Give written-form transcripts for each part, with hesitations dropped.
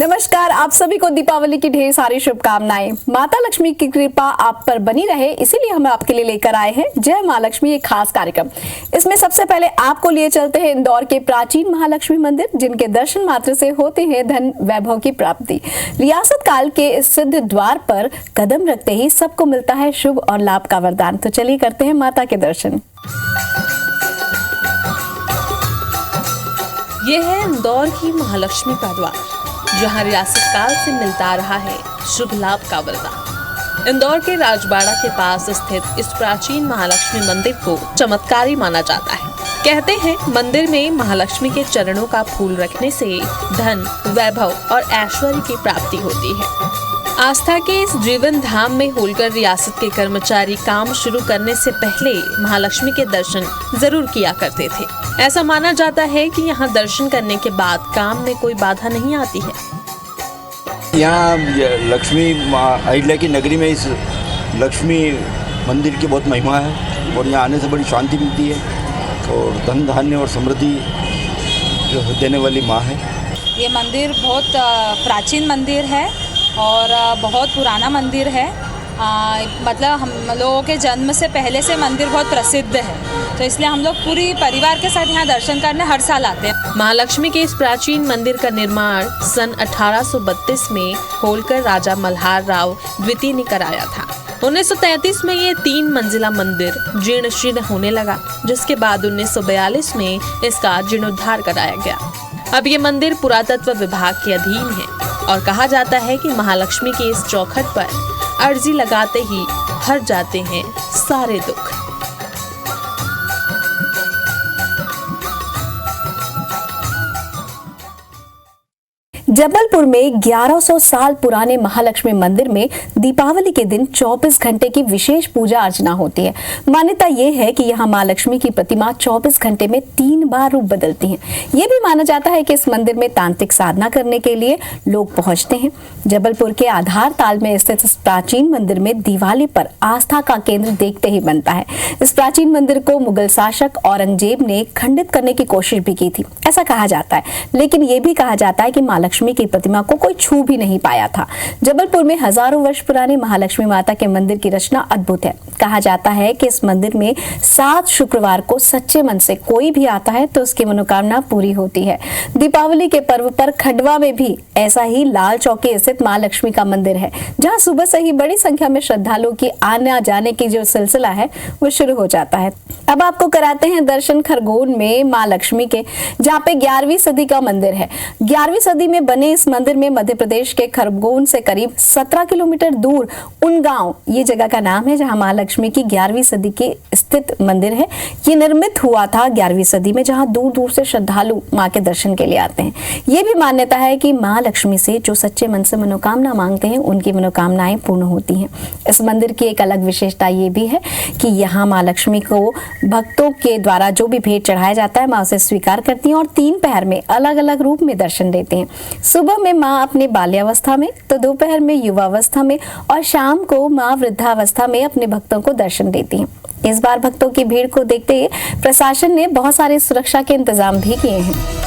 नमस्कार, आप सभी को दीपावली की ढेर सारी शुभकामनाएं। माता लक्ष्मी की कृपा आप पर बनी रहे, इसीलिए हम आपके लिए लेकर आए हैं जय मां लक्ष्मी, एक खास कार्यक्रम। इसमें सबसे पहले आपको लिए चलते हैं इंदौर के प्राचीन महालक्ष्मी मंदिर, जिनके दर्शन मात्र से होते हैं धन वैभव की प्राप्ति। रियासत काल के इस सिद्ध द्वार पर कदम रखते ही सबको मिलता है शुभ और लाभ का वरदान। तो चलिए करते हैं माता के दर्शन। ये है इंदौर की महालक्ष्मी का द्वार, जहां रियासत काल से मिलता रहा है शुभ लाभ का वरदान। इंदौर के राजबाड़ा के पास स्थित इस प्राचीन महालक्ष्मी मंदिर को चमत्कारी माना जाता है। कहते हैं मंदिर में महालक्ष्मी के चरणों का फूल रखने से धन, वैभव और ऐश्वर्य की प्राप्ति होती है। आस्था के इस जीवन धाम में होलकर रियासत के कर्मचारी काम शुरू करने से पहले महालक्ष्मी के दर्शन जरूर किया करते थे। ऐसा माना जाता है कि यहाँ दर्शन करने के बाद काम में कोई बाधा नहीं आती है। यहाँ लक्ष्मी अहिल्या की नगरी में इस लक्ष्मी मंदिर की बहुत महिमा है और यहाँ आने से बड़ी शांति मिलती है और धन धान्य और समृद्धि जो देने वाली माँ है। ये मंदिर बहुत प्राचीन मंदिर है और बहुत पुराना मंदिर है। मतलब हम लोगों के जन्म से पहले से मंदिर बहुत प्रसिद्ध है, तो इसलिए हम लोग पूरी परिवार के साथ यहाँ दर्शन करने हर साल आते हैं। महालक्ष्मी के इस प्राचीन मंदिर का निर्माण सन 1832 में होलकर राजा मल्हार राव द्वितीय ने कराया था। 1933 में ये 3 मंजिला मंदिर जीर्ण शीर्ण होने लगा, जिसके बाद 1942 में इसका जीर्णोद्धार कराया गया। अब ये मंदिर पुरातत्व विभाग के अधीन है और कहा जाता है कि महालक्ष्मी के इस चौखट पर अर्जी लगाते ही हट जाते हैं सारे दुख। जबलपुर में 1100 साल पुराने महालक्ष्मी मंदिर में दीपावली के दिन 24 घंटे की विशेष पूजा अर्चना होती है। मान्यता ये है कि यहाँ मां लक्ष्मी की प्रतिमा 24 घंटे में 3 बार रूप बदलती हैं। ये भी माना जाता है कि इस मंदिर में तांत्रिक साधना करने के लिए लोग पहुंचते हैं। जबलपुर के आधार ताल में स्थित इस प्राचीन मंदिर में दिवाली पर आस्था का केंद्र देखते ही बनता है। इस प्राचीन मंदिर को मुगल शासक औरंगजेब ने खंडित करने की कोशिश भी की थी, ऐसा कहा जाता है। लेकिन ये भी कहा जाता है कि मां लक्ष्मी की प्रतिमा को कोई छू भी नहीं पाया था। जबलपुर में हजारों वर्ष पुराने महालक्ष्मी माता के मंदिर की रचना अद्भुत है। कहा जाता है कि इस मंदिर में 7 शुक्रवार को सच्चे मन से कोई भी आता है तो उसकी मनोकामना पूरी होती है। दीपावली के पर्व पर खंडवा में भी ऐसा ही लाल चौकी स्थित मां लक्ष्मी का मंदिर है, जहां सुबह से ही बड़ी संख्या में श्रद्धालुओं की आने जाने की जो सिलसिला है वो शुरू हो जाता है। अब आपको कराते हैं दर्शन खरगोन में मां लक्ष्मी के, जहाँ पे 11वीं सदी का मंदिर है। 11वीं सदी में बने इस मंदिर में मध्य प्रदेश के खरगोन से करीब 17 किलोमीटर दूर उनगांव, ये जगह का नाम है, जहां मां लक्ष्मी की 11वीं सदी की स्थित मंदिर है। ये निर्मित हुआ था 11वीं सदी में, जहां दूर दूर से श्रद्धालु मां के दर्शन के लिए आते हैं। ये भी मान्यता है कि मां लक्ष्मी से जो सच्चे मन से मनोकामना मांगते हैं उनकी मनोकामनाएं पूर्ण होती हैं। इस मंदिर की एक अलग विशेषता ये भी है कि यहाँ मां लक्ष्मी को भक्तों के द्वारा जो भी भेंट चढ़ाया जाता है मां उसे स्वीकार करती हैं और 3 पहर में अलग अलग रूप में दर्शन देते हैं। सुबह में मां अपने बाल्यावस्था में, तो दोपहर में युवावस्था में और शाम को मां वृद्धावस्था में अपने भक्तों को दर्शन देती हैं। इस बार भक्तों की भीड़ को देखते हुए प्रशासन ने बहुत सारे सुरक्षा के इंतजाम भी किए हैं।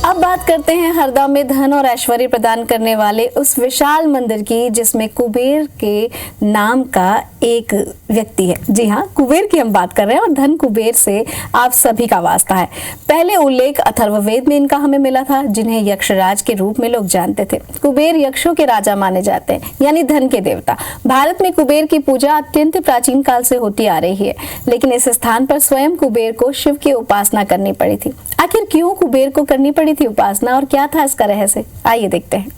अब बात करते हैं हरदा में धन और ऐश्वर्य प्रदान करने वाले उस विशाल मंदिर की, जिसमें कुबेर के नाम का एक व्यक्ति है। जी हाँ, कुबेर की हम बात कर रहे हैं और धन कुबेर से आप सभी का वास्ता है। पहले उल्लेख अथर्ववेद में इनका हमें मिला था, जिन्हें यक्षराज के रूप में लोग जानते थे। कुबेर यक्षों के राजा माने जाते हैं, यानी धन के देवता। भारत में कुबेर की पूजा अत्यंत प्राचीन काल से होती आ रही है, लेकिन इस स्थान पर स्वयं कुबेर को शिव की उपासना करनी पड़ी थी। आखिर क्यों कुबेर को करनी पड़ी थी उपासना और क्या था इसका रहस्य, आइए देखते हैं।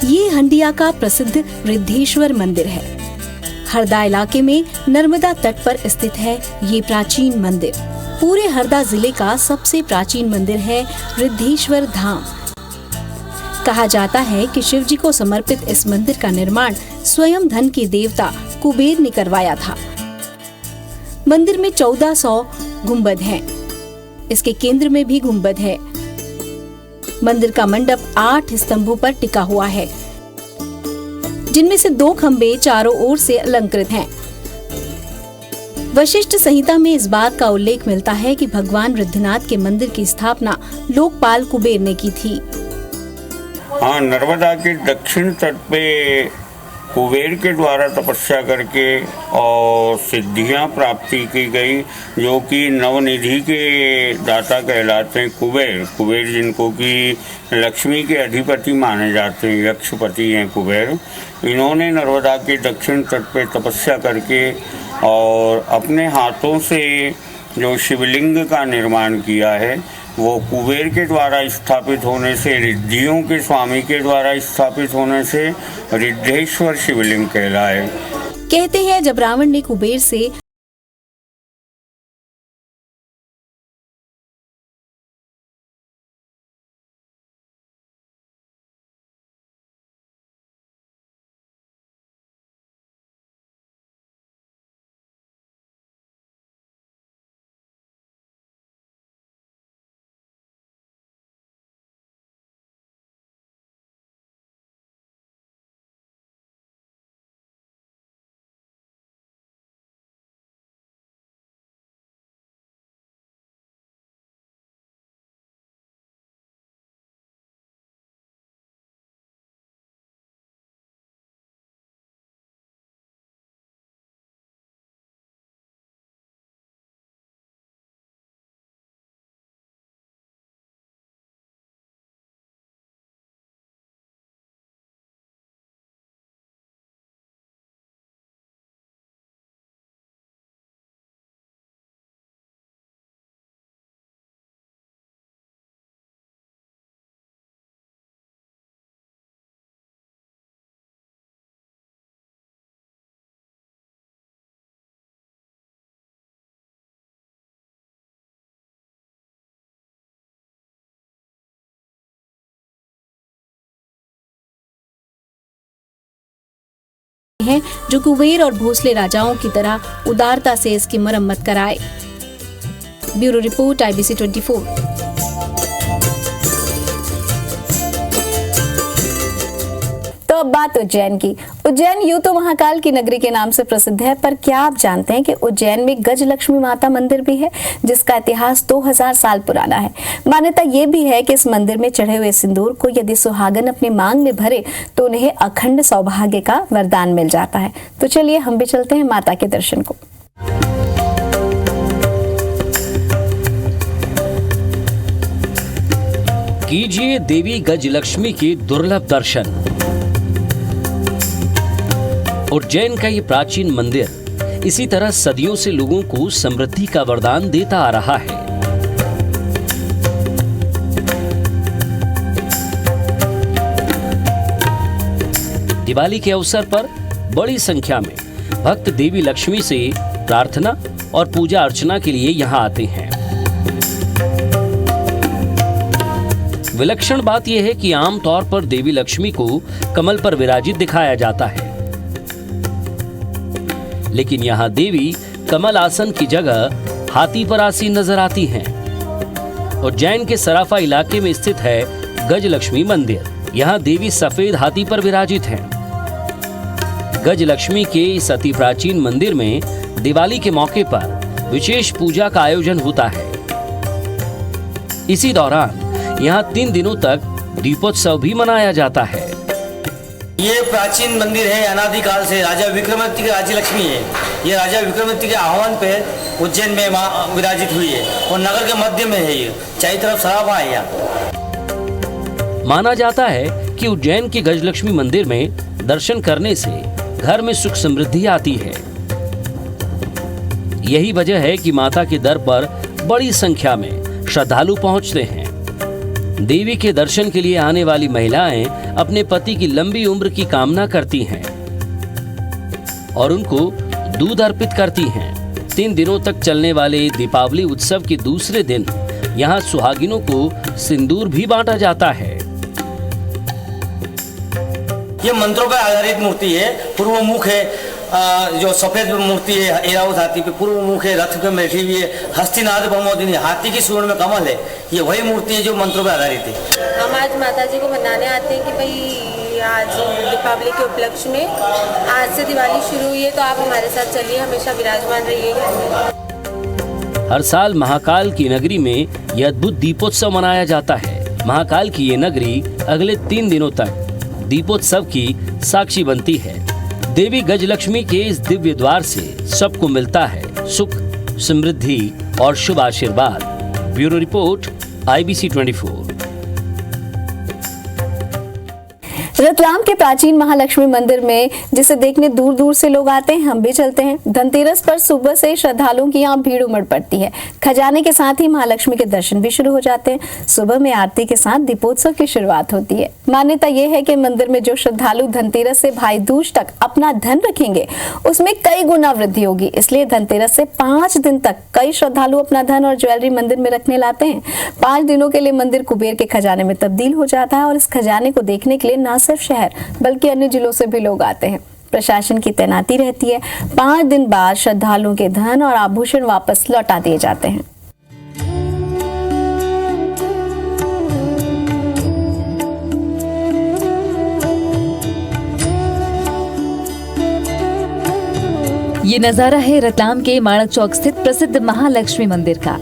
ये हंडिया का प्रसिद्ध रिद्धेश्वर मंदिर है। हरदा इलाके में नर्मदा तट पर स्थित है ये प्राचीन मंदिर। पूरे हरदा जिले का सबसे प्राचीन मंदिर है रिद्धेश्वर धाम। कहा जाता है कि शिव जी को समर्पित इस मंदिर का निर्माण स्वयं धन के देवता कुबेर ने करवाया था। मंदिर में 1400 गुंबद हैं। इसके केंद्र में भी गुंबद है। मंदिर का मंडप 8 स्तंभों पर टिका हुआ है, जिनमें से 2 खंबे चारों ओर से अलंकृत हैं। वशिष्ठ संहिता में इस बात का उल्लेख मिलता है कि भगवान वृद्धनाथ के मंदिर की स्थापना लोकपाल कुबेर ने की थी। हाँ, नर्मदा के दक्षिण तट पे कुबेर के द्वारा तपस्या करके और सिद्धियां प्राप्ति की गई, जो कि नवनिधि के दाता कहलाते हैं। कुबेर जिनको कि लक्ष्मी के अधिपति माने जाते हैं, यक्षपति हैं कुबेर। इन्होंने नर्मदा के दक्षिण तट पे तपस्या करके और अपने हाथों से जो शिवलिंग का निर्माण किया है, वो कुबेर के द्वारा स्थापित होने से, रिद्धियों के स्वामी के द्वारा स्थापित होने से रिद्धेश्वर शिवलिंग कहलाए। कहते हैं जब रावण ने कुबेर से हैं जो कुबेर और भोसले राजाओं की तरह उदारता से इसकी मरम्मत कराए। Bureau report IBC 24। तो अब बात उज्जैन की। उज्जैन यूं तो महाकाल की नगरी के नाम से प्रसिद्ध है, पर क्या आप जानते हैं कि उज्जैन में गजलक्ष्मी माता मंदिर भी है, जिसका इतिहास 2000 साल पुराना है। मान्यता ये भी है कि इस मंदिर में चढ़े हुए सिंदूर को यदि सुहागन अपनी मांग में भरे तो उन्हें अखंड सौभाग्य का वरदान मिल जाता है। तो चलिए हम भी चलते हैं माता के दर्शन को। कीजिए देवी गजलक्ष्मी के दुर्लभ दर्शन। उज्जैन का ये प्राचीन मंदिर इसी तरह सदियों से लोगों को समृद्धि का वरदान देता आ रहा है। दिवाली के अवसर पर बड़ी संख्या में भक्त देवी लक्ष्मी से प्रार्थना और पूजा अर्चना के लिए यहाँ आते हैं। विलक्षण बात यह है कि आमतौर पर देवी लक्ष्मी को कमल पर विराजित दिखाया जाता है, लेकिन यहाँ देवी कमल आसन की जगह हाथी पर आसीन नजर आती हैं। उज्जैन के सराफा इलाके में स्थित है गजलक्ष्मी मंदिर। यहाँ देवी सफेद हाथी पर विराजित हैं। गजलक्ष्मी के इस अति प्राचीन मंदिर में दिवाली के मौके पर विशेष पूजा का आयोजन होता है। इसी दौरान यहाँ 3 दिनों तक दीपोत्सव भी मनाया जाता है। ये प्राचीन मंदिर है, अनादिकाल से राजा विक्रमादित्य की राज्य लक्ष्मी है। ये राजा विक्रमादित्य के आह्वान पे उज्जैन में विराजित हुई है और नगर के मध्य में है। ये चारों तरफ सराफा है। यहाँ माना जाता है कि उज्जैन के गजलक्ष्मी मंदिर में दर्शन करने से घर में सुख समृद्धि आती है। यही वजह है कि माता के दर पर बड़ी संख्या में श्रद्धालु पहुंचते हैं। देवी के दर्शन के लिए आने वाली महिलाएं अपने पति की लंबी उम्र की कामना करती हैं और उनको दूध अर्पित करती हैं। 3 दिनों तक चलने वाले दीपावली उत्सव के दूसरे दिन यहाँ सुहागिनों को सिंदूर भी बांटा जाता है। ये मंत्रों पर आधारित मूर्ति है। पूर्व मुख है, जो सफेद मूर्ति है ऐरावत हाथी पे, पूर्व मुख है, रथ पे बैठी हुई है, हस्तिनाद प्रमोदिनी, हाथी की सूंड में कमल है। ये वही मूर्ति है जो मंत्रों पर आधारित है। हम आज माता जी को मनाने आते हैं कि भाई आज दीपावली के उपलक्ष्य में आज से दिवाली शुरू हुई है, तो आप हमारे साथ चलिए, हमेशा विराजमान रहिए घर में। हर साल महाकाल की नगरी में यह अद्भुत दीपोत्सव मनाया जाता है। महाकाल की ये नगरी अगले 3 दिनों तक दीपोत्सव की साक्षी बनती है। देवी गजलक्ष्मी के इस दिव्य द्वार से सबको मिलता है सुख, समृद्धि और शुभ आशीर्वाद। Bureau report, IBC 24। रतलाम के प्राचीन महालक्ष्मी मंदिर में जिसे देखने दूर दूर से लोग आते हैं, हम भी चलते हैं। धनतेरस पर सुबह से श्रद्धालुओं की यहाँ भीड़ उमड़ पड़ती है। खजाने के साथ ही महालक्ष्मी के दर्शन भी शुरू हो जाते हैं। सुबह में आरती के साथ दीपोत्सव की शुरुआत होती है। मान्यता यह है कि मंदिर में जो श्रद्धालु धनतेरस से भाई दूज तक अपना धन रखेंगे, उसमें कई गुना वृद्धि होगी। इसलिए धनतेरस से 5 दिन तक कई श्रद्धालु अपना धन और ज्वेलरी मंदिर में रखने लाते हैं। 5 दिनों के लिए मंदिर कुबेर के खजाने में तब्दील हो जाता है और इस खजाने को देखने के लिए न सिर्फ शहर बल्कि अन्य जिलों से भी लोग आते हैं। प्रशासन की तैनाती रहती है। 5 दिन बाद श्रद्धालुओं के धन और आभूषण वापस लौटा दिए जाते हैं। ये नजारा है रतलाम के माणक चौक स्थित प्रसिद्ध महालक्ष्मी मंदिर का,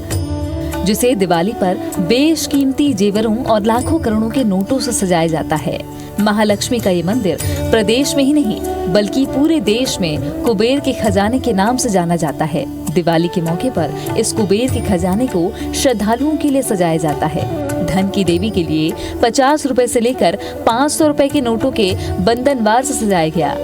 जिसे दिवाली पर बेशकीमती जेवरों और लाखों करोड़ों के नोटों से सजाया जाता है। महालक्ष्मी का ये मंदिर प्रदेश में ही नहीं बल्कि पूरे देश में कुबेर के खजाने के नाम से जाना जाता है। दिवाली के मौके पर इस कुबेर के खजाने को श्रद्धालुओं के लिए सजाया जाता है। धन की देवी के लिए 50 रुपए से लेकर 500 रुपए के नोटों के बंधनवार से सजाया गया।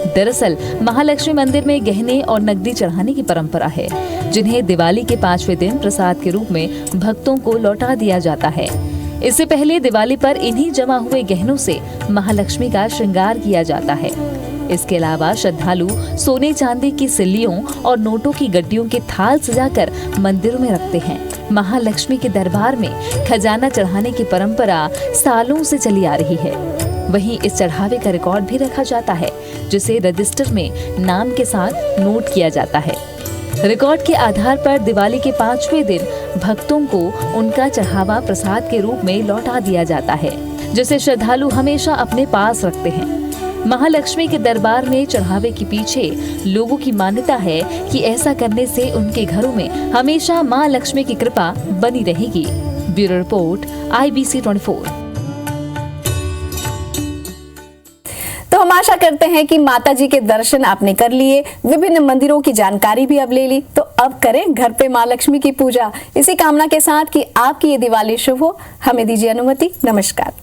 दरअसल महालक्ष्मी मंदिर में गहने और नकदी चढ़ाने की परंपरा है, जिन्हें दिवाली के 5वें दिन प्रसाद के रूप में भक्तों को लौटा दिया जाता है। इससे पहले दिवाली पर इन्हीं जमा हुए गहनों से महालक्ष्मी का श्रृंगार किया जाता है। इसके अलावा श्रद्धालु सोने चांदी की सिल्लियों और नोटों की गड्डियों के थाल सजाकर मंदिरों में रखते हैं। महालक्ष्मी के दरबार में खजाना चढ़ाने की परंपरा सालों से चली आ रही है। वहीं इस चढ़ावे का रिकॉर्ड भी रखा जाता है, जिसे रजिस्टर में नाम के साथ नोट किया जाता है। रिकॉर्ड के आधार पर दिवाली के 5वें दिन भक्तों को उनका चढ़ावा प्रसाद के रूप में लौटा दिया जाता है, जिसे श्रद्धालु हमेशा अपने पास रखते हैं। महालक्ष्मी के दरबार में चढ़ावे के पीछे लोगों की मान्यता है कि ऐसा करने से उनके घरों में हमेशा मां लक्ष्मी की कृपा बनी रहेगी। Bureau report, IBC 24। तो हम आशा करते हैं कि माता जी के दर्शन आपने कर लिए, विभिन्न मंदिरों की जानकारी भी अब ले ली। तो अब करें घर पे मां लक्ष्मी की पूजा, इसी कामना के साथ कि आपकी ये दिवाली शुभ हो। हमें दीजिए अनुमति। नमस्कार।